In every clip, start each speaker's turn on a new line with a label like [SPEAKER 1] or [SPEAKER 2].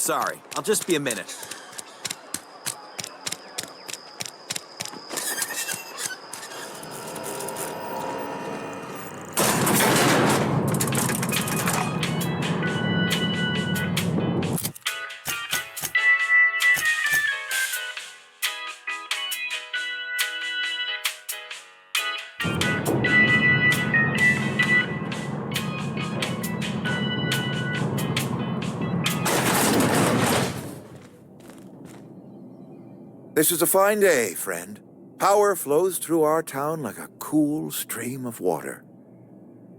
[SPEAKER 1] Sorry, I'll just be a minute.
[SPEAKER 2] This is a fine day, friend. Power flows through our town like a cool stream of water.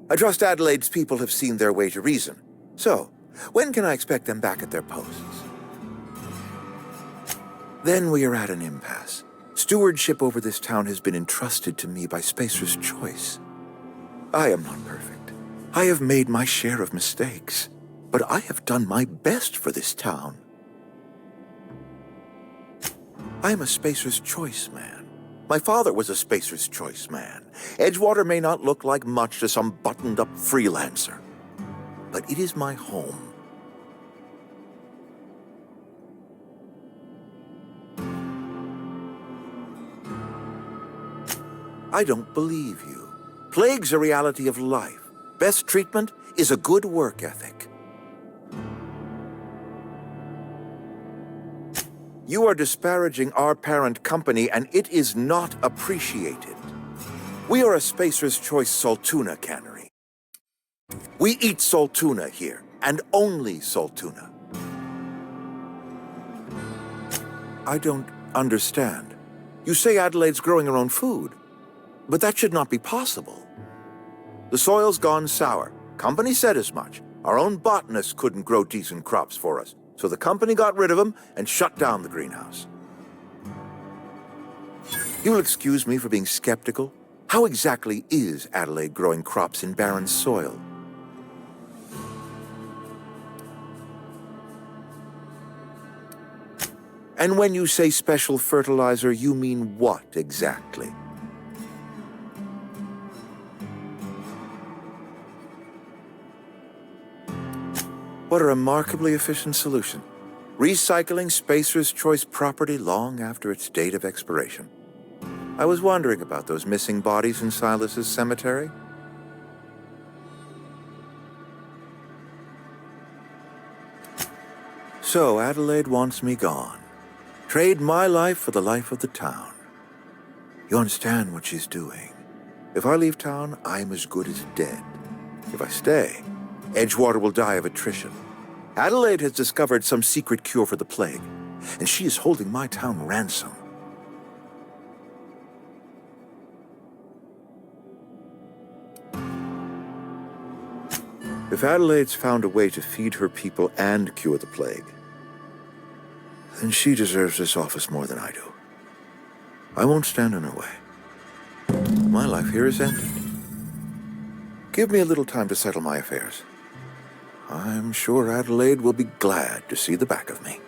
[SPEAKER 2] I trust Adelaide's people have seen their way to reason. So, when can I expect them back at their posts? Then we are at an impasse. Stewardship over this town has been entrusted to me by Spacer's Choice. I am not perfect. I have made my share of mistakes. But I have done my best for this town. I am a Spacer's Choice man. My father was a Spacer's Choice man. Edgewater may not look like much to some buttoned-up freelancer, but it is my home. I don't believe you. Plague's a reality of life. Best treatment is a good work ethic. You are disparaging our parent company, and it is not appreciated. We are a Spacer's Choice Saltuna cannery. We eat Saltuna here, and only Saltuna. I don't understand. You say Adelaide's growing her own food, but that should not be possible. The soil's gone sour. Company said as much. Our own botanists couldn't grow decent crops for us. So the company got rid of them and shut down the greenhouse. You'll excuse me for being skeptical. How exactly is Adelaide growing crops in barren soil? And when you say special fertilizer, you mean what exactly? What a remarkably efficient solution. Recycling Spacer's Choice property long after its date of expiration. I was wondering about those missing bodies in Silas's cemetery. So Adelaide wants me gone. Trade my life for the life of the town. You understand what she's doing. If I leave town, I'm as good as dead. If I stay, Edgewater will die of attrition. Adelaide has discovered some secret cure for the plague, and she is holding my town ransom. If Adelaide's found a way to feed her people and cure the plague, then she deserves this office more than I do. I won't stand in her way. My life here is ended. Give me a little time to settle my affairs. I'm sure Adelaide will be glad to see the back of me.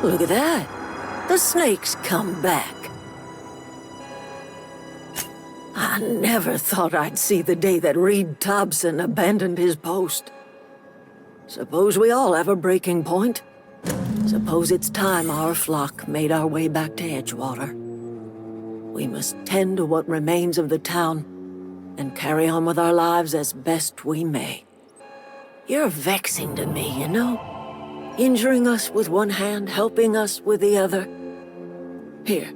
[SPEAKER 1] Look at that. The snake's come back. I never thought I'd see the day that Reed Thompson abandoned his post. Suppose we all have a breaking point. Suppose it's time our flock made our way back to Edgewater. We must tend to what remains of the town and carry on with our lives as best we may. You're vexing to me, you know? Injuring us with one hand, helping us with the other. Here,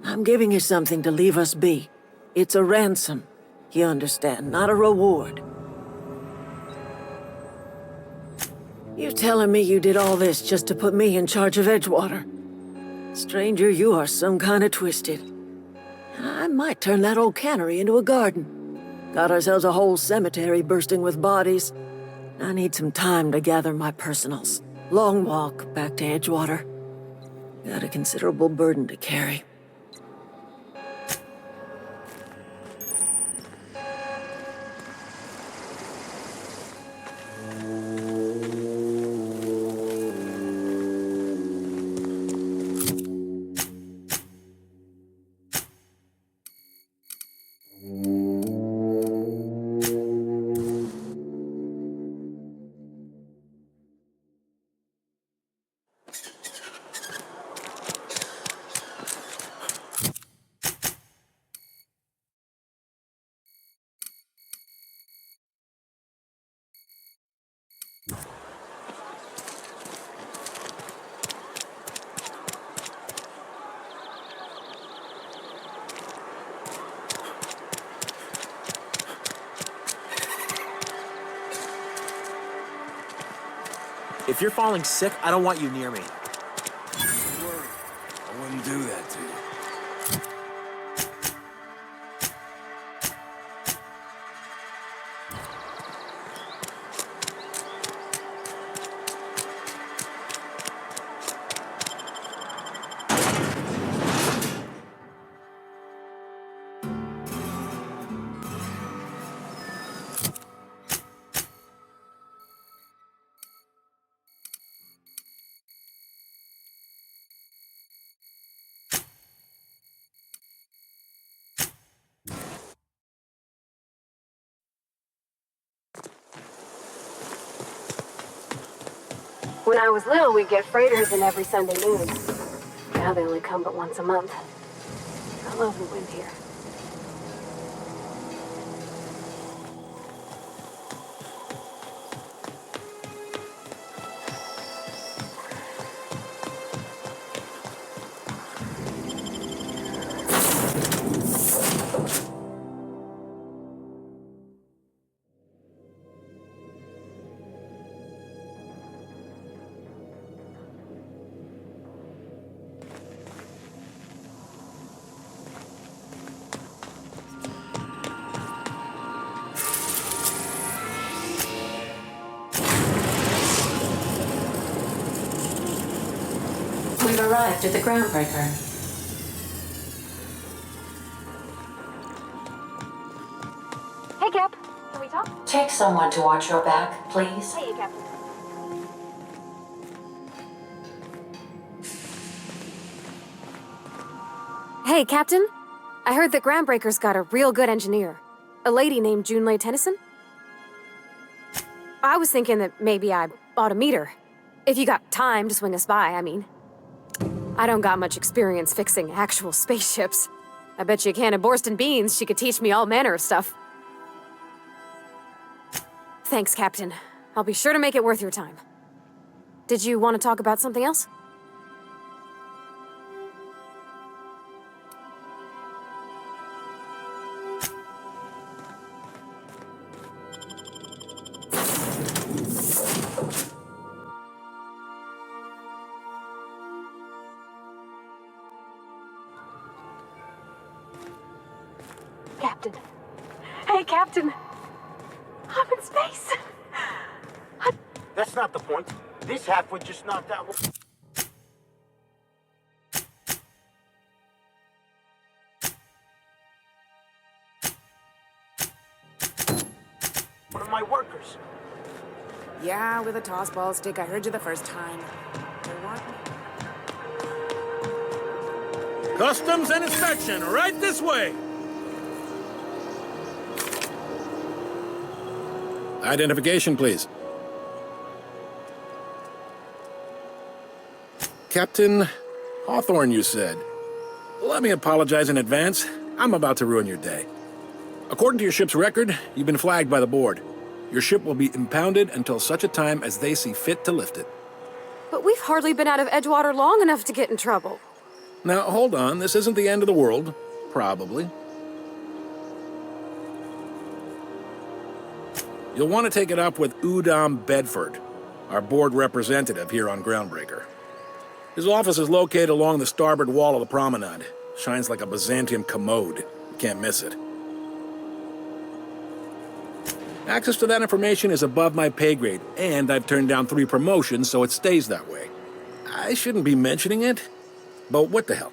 [SPEAKER 1] I'm giving you something to leave us be. It's a ransom, you understand, not a reward. You telling me you did all this just to put me in charge of Edgewater? Stranger, you are some kind of twisted. I might turn that old cannery into a garden. Got ourselves a whole cemetery bursting with bodies. I need some time to gather my personals. Long walk back to Edgewater. Got a considerable burden to carry.
[SPEAKER 3] If you're falling sick, I don't want you near me.
[SPEAKER 4] Don't worry. I wouldn't do that to you.
[SPEAKER 5] When I was little, we'd get freighters in every Sunday noon. Now they only come but once a month. I love the wind here.
[SPEAKER 6] We've arrived at the Groundbreaker.
[SPEAKER 5] Hey, Cap. Can we talk?
[SPEAKER 6] Take someone to watch your back, please.
[SPEAKER 5] Hey, Cap. Hey, Captain. I heard that Groundbreaker's got a real good engineer. A lady named Junlei Tennyson. I was thinking that maybe I ought to meet her. If you got time to swing us by, I mean. I don't got much experience fixing actual spaceships. I bet you a can of Borston beans she could teach me all manner of stuff. Thanks, Captain. I'll be sure to make it worth your time. Did you want to talk about something else? Captain. Hey, Captain. I'm in space.
[SPEAKER 7] That's not the point. This halfway just knocked out. One of my workers.
[SPEAKER 8] Yeah, with a toss ball stick. I heard you the first time. There weren't. Customs and inspection, right this way. Identification, please. Captain Hawthorne, you said. Let me apologize in advance. I'm about to ruin your day. According to your ship's record, you've been flagged by the board. Your ship will be impounded until such a time as they see fit to lift it.
[SPEAKER 5] But we've hardly been out of Edgewater long enough to get in trouble.
[SPEAKER 8] Now, hold on. This isn't the end of the world. Probably. You'll want to take it up with Udom Bedford, our board representative here on Groundbreaker. His office is located along the starboard wall of the promenade. Shines like a Byzantium commode. You can't miss it. Access to that information is above my pay grade, and I've turned down 3 promotions, so it stays that way. I shouldn't be mentioning it, but what the hell?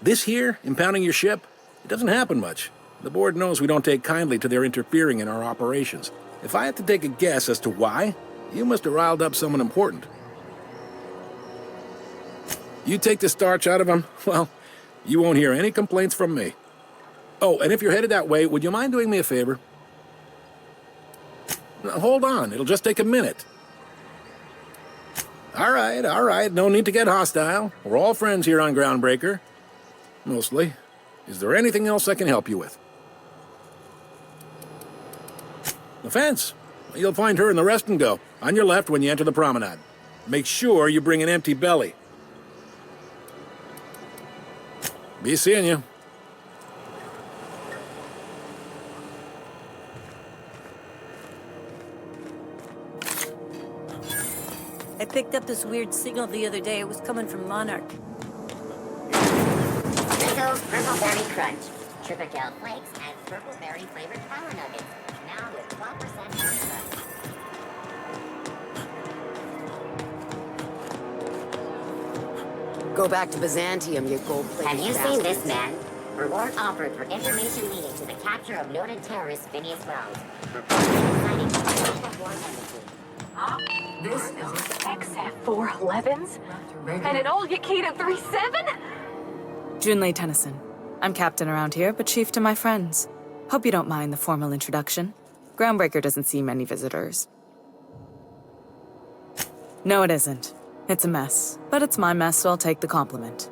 [SPEAKER 8] This here, impounding your ship, it doesn't happen much. The board knows we don't take kindly to their interfering in our operations. If I had to take a guess as to why, you must have riled up someone important. You take the starch out of them, well, you won't hear any complaints from me. Oh, and if you're headed that way, would you mind doing me a favor? Now, hold on, it'll just take a minute. All right, no need to get hostile. We're all friends here on Groundbreaker. Mostly. Is there anything else I can help you with? The fence. You'll find her in the rest and go, on your left when you enter the promenade. Make sure you bring an empty belly. Be seeing you.
[SPEAKER 9] I picked up this weird signal the other day. It was coming from Monarch.
[SPEAKER 10] Frizzles Purple Berry Crunch, Triple Flakes, and Purple Berry flavored Power Nuggets. Now with 12% extra.
[SPEAKER 11] Go back to Byzantium, you gold-plated
[SPEAKER 10] Have you
[SPEAKER 11] bastards.
[SPEAKER 10] seen this man? Reward offered for information leading to the capture of noted terrorist Phineas Wells. Reported signing of war enmity.
[SPEAKER 5] This is XF411s? And an old Yakita 37?
[SPEAKER 12] Junlei Tennyson. I'm captain around here, but chief to my friends. Hope you don't mind the formal introduction. Groundbreaker doesn't see many visitors. No, it isn't. It's a mess. But it's my mess, so I'll take the compliment.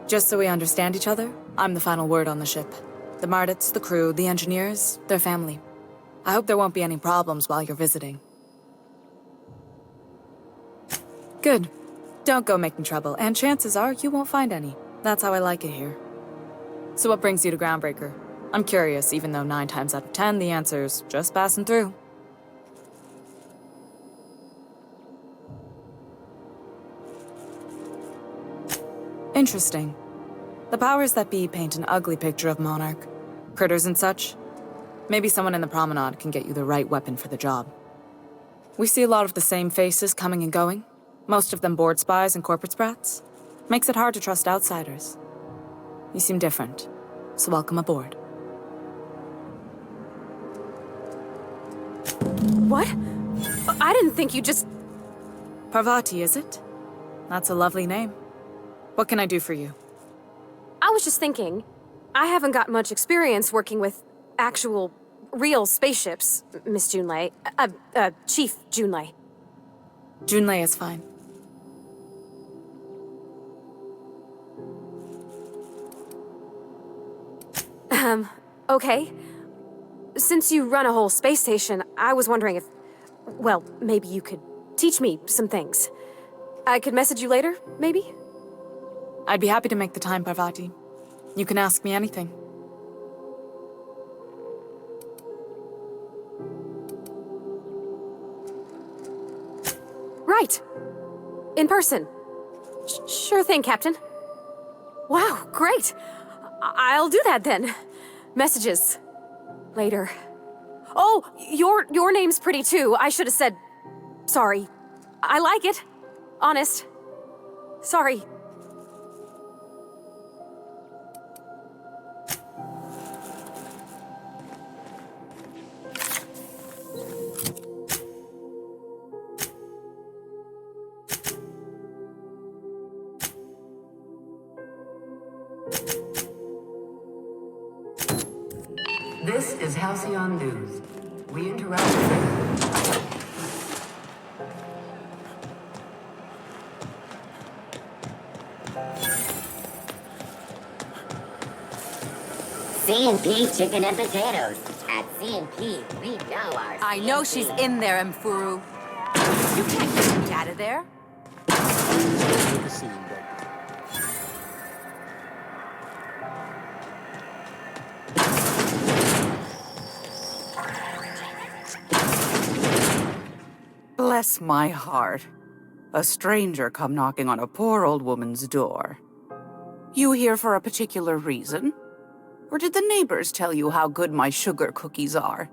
[SPEAKER 12] Just so we understand each other, I'm the final word on the ship. The Mardits, the crew, the engineers, their family. I hope there won't be any problems while you're visiting. Good. Don't go making trouble, and chances are you won't find any. That's how I like it here. So what brings you to Groundbreaker? I'm curious, even though 9 times out of 10 the answer's just passing through. Interesting. The powers that be paint an ugly picture of Monarch. Critters and such. Maybe someone in the promenade can get you the right weapon for the job. We see a lot of the same faces coming and going. Most of them board spies and corporate sprats. Makes it hard to trust outsiders. You seem different, so welcome aboard.
[SPEAKER 5] What? I didn't think you just...
[SPEAKER 12] Parvati, is it? That's a lovely name. What can I do for you?
[SPEAKER 5] I was just thinking, I haven't got much experience working with actual, real spaceships, Miss Junlei. Chief Junlei.
[SPEAKER 12] Junlei is fine.
[SPEAKER 5] Okay. Since you run a whole space station, I was wondering if... Well, maybe you could teach me some things. I could message you later, maybe?
[SPEAKER 12] I'd be happy to make the time, Parvati. You can ask me anything.
[SPEAKER 5] Right. In person. Sure thing, Captain. Wow, great. I'll do that then. Messages. Later. Oh, your name's pretty too. I should have said... Sorry. I like it. Honest. Sorry.
[SPEAKER 11] This is Halcyon News. We interrupt.
[SPEAKER 10] C&P chicken and potatoes. At C&P, we know our
[SPEAKER 9] I know she's in there, Mfuru. You can't get me out of there.
[SPEAKER 3] Take a scene, but
[SPEAKER 13] Bless my heart. A stranger come knocking on a poor old woman's door. You here for a particular reason? Or did the neighbors tell you how good my sugar cookies are?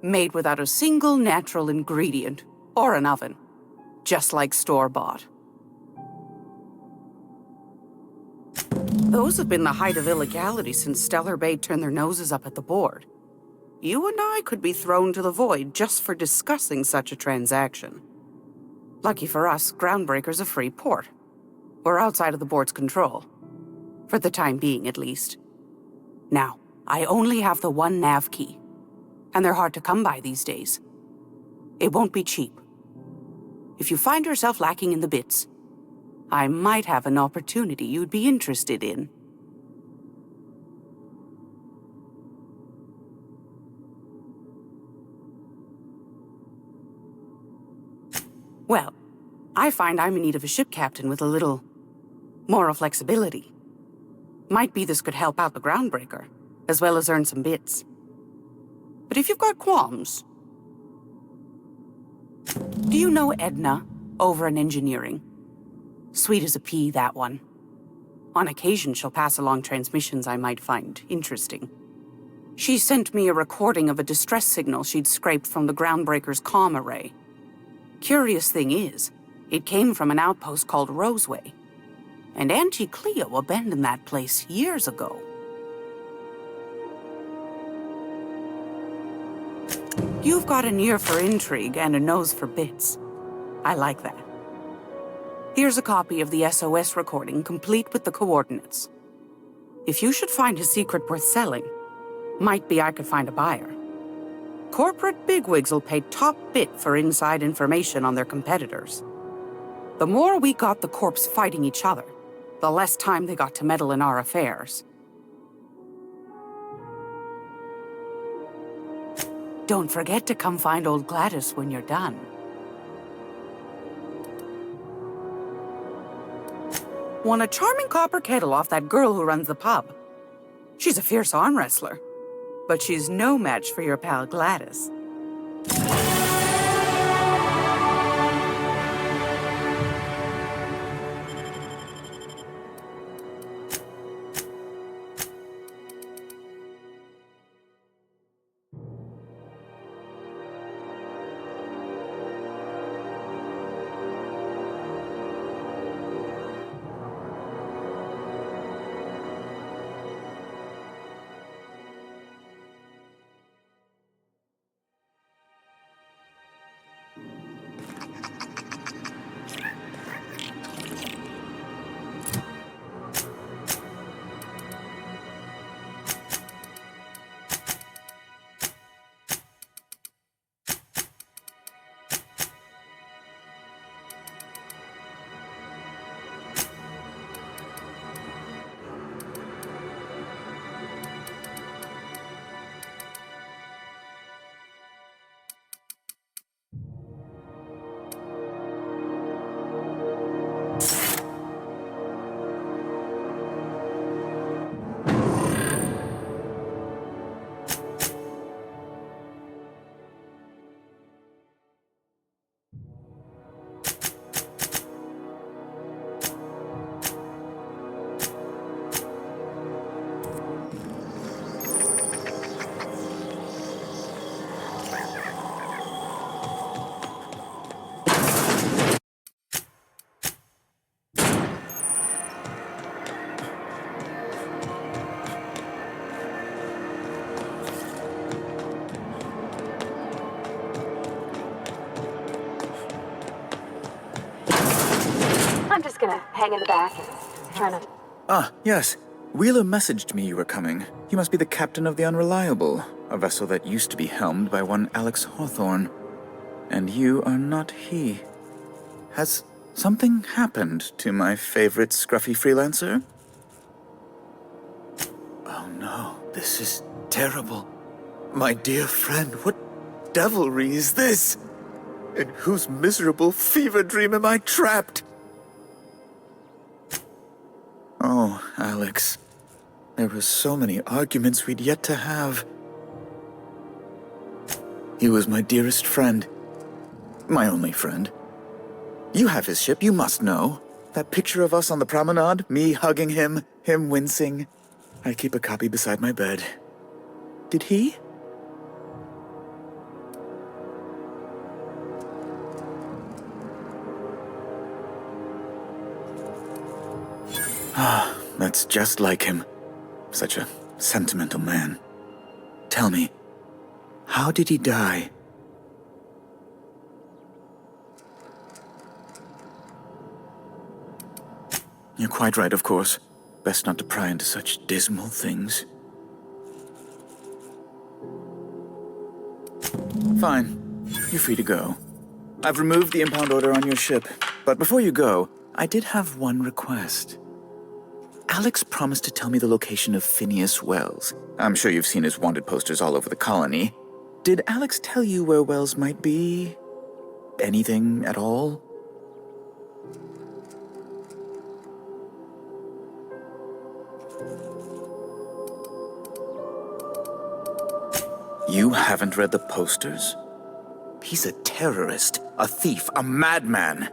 [SPEAKER 13] Made without a single natural ingredient, or an oven. Just like store-bought. Those have been the height of illegality since Stellar Bay turned their noses up at the board. You and I could be thrown to the void just for discussing such a transaction. Lucky for us, Groundbreaker's a free port. We're outside of the board's control. For the time being, at least. Now, I only have the one nav key. And they're hard to come by these days. It won't be cheap. If you find yourself lacking in the bits, I might have an opportunity you'd be interested in. Well, I find I'm in need of a ship captain with a little moral flexibility. Might be this could help out the Groundbreaker, as well as earn some bits. But if you've got qualms... Do you know Edna, over in engineering? Sweet as a pea, that one. On occasion, she'll pass along transmissions I might find interesting. She sent me a recording of a distress signal she'd scraped from the Groundbreaker's comm array. Curious thing is, it came from an outpost called Roseway. And Auntie Cleo abandoned that place years ago. You've got an ear for intrigue and a nose for bits. I like that. Here's a copy of the SOS recording, complete with the coordinates. If you should find a secret worth selling, might be I could find a buyer. Corporate bigwigs will pay top bit for inside information on their competitors. The more we got the corps fighting each other, the less time they got to meddle in our affairs. Don't forget to come find old Gladys when you're done. Won a charming copper kettle off that girl who runs the pub. She's a fierce arm wrestler, but she's no match for your pal Gladys.
[SPEAKER 5] I'm just gonna hang in the back and try to...
[SPEAKER 14] Ah, yes. Wheeler messaged me you were coming. You must be the captain of the Unreliable, a vessel that used to be helmed by one Alex Hawthorne. And you are not he. Has something happened to my favorite scruffy freelancer? Oh no, this is terrible. My dear friend, what devilry is this? In whose miserable fever dream am I trapped? Oh, Alex. There were so many arguments we'd yet to have. He was my dearest friend. My only friend. You have his ship, you must know. That picture of us on the promenade, me hugging him, him wincing. I keep a copy beside my bed. Did he? Ah, that's just like him. Such a sentimental man. Tell me, how did he die? You're quite right, of course. Best not to pry into such dismal things. Fine. You're free to go. I've removed the impound order on your ship. But before you go, I did have one request. Alex promised to tell me the location of Phineas Wells. I'm sure you've seen his wanted posters all over the colony. Did Alex tell you where Wells might be? Anything at all? You haven't read the posters? He's a terrorist, a thief, a madman.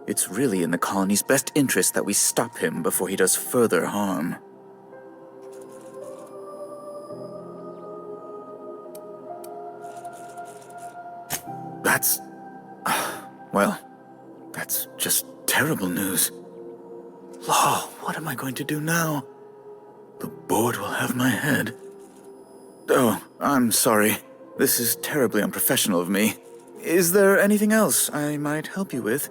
[SPEAKER 14] It's really in the colony's best interest that we stop him before he does further harm. That's... well, that's just terrible news. Law, what am I going to do now? The board will have my head. Oh, I'm sorry. This is terribly unprofessional of me. Is there anything else I might help you with?